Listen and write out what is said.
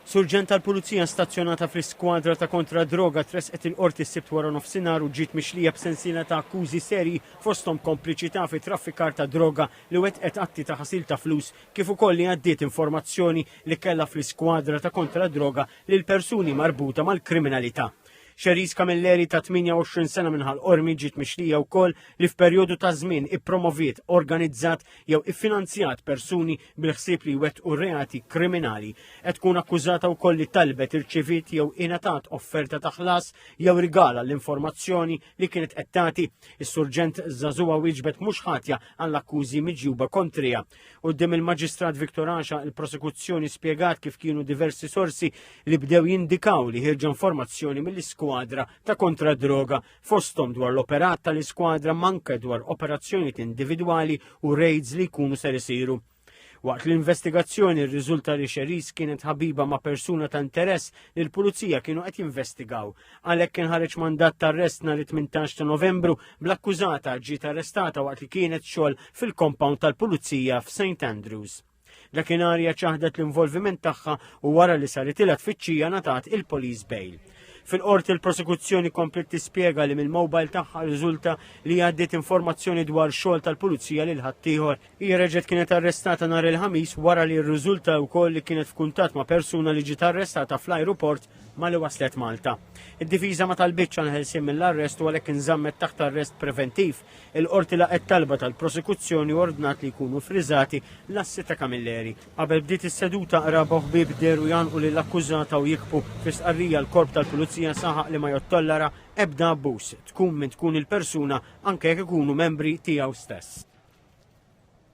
Surġent tal-Pulizija stazzjonata fl-iskwadra ta' kontra droga tresqet il-qorti s-sibt wara nofsinhar u ġiet mixlija b'sensiela ta' akkużi serji fosthom kompliċità fi traffikar ta' droga li wettqet atti ta' ħasil ta' flus kif ukoll li għaddiet informazzjoni li kellha fl-iskwadra ta' kontra droga lil persuni marbuta mal-kriminalità. Xeris Kamilleri ta' 28 sena minħal Ormi ġiet mixlija wkoll li f'perjodu ta' żmien ippromoviet, organizzat jew iffinanzjat persuni bil-ħsieb li wettqu reati kriminali. Qed tkun akkużata wkoll li talbet irċeviet jew ingħatat offerta ta' ħlas jew rigala l-informazzjoni li kienet qed tagħti. Is-surġent żagħżugħa wieġbet mhux ħatja għall-akkużi miġjuba kontrija. Quddiem il-Maġistrat Viktor Għaxa il-prosekuzzjoni spjegat kif kienu diversi sorsi li bdew jindikaw li ħirġu informazzjoni mill-iskwadra ta' kontra droga fosthom dwar l-operat tal-iskwadra manke dwar operazzjonijiet individwali u raids li jkunu ser isiru. Waqt l-investigazzjoni rriżulta li Xeris kienet ħabiba ma' persuna ta' interess li l-Pulizija kienu qed jinvestigaw. Għalhekk kien ħareġ mandat ta' arrest nhar 18 ta' Novembru bl-akkużata ġiet arrestata waqt li kienet xogħol fil-compound tal-Pulizija f'St Andrews. Dakinhar ċaħdet l-involviment tagħha u wara li saret ilha tfittxija ngħatat il-police bail. Fil-qorti l-prosekuzzjoni komplet tispjega li mill-mobile tagħha riżulta li għaddiet informazzjoni dwar xogħol tal-Pulizija lil ħaddieħor. Hija reġgħet kienet arrestata nhar il-ħamis wara li rriżulta wkoll li kienet f'kuntatt ma' persuna li ġiet arrestata fl-ajruport ma li waslet Malta. Id-difiża ma talbitx għal ħelsien mill-arrest u għalhekk inżammet taħt arrest preventiv. Il-qorti laqgħet talba tal-prosekuzzjoni ordnat li jkunu friżati l-assi ta' Kamilleri. Qabel bdiet is-seduta rabaw ħbieb deru janqu lill-akkużata u jikbu fis-qarrija l-korp tal-Pulizija saħaq li ma jottollara ebda abbuż tkun min tkun il-persuna anke jekk ikunu membri tiegħu stess.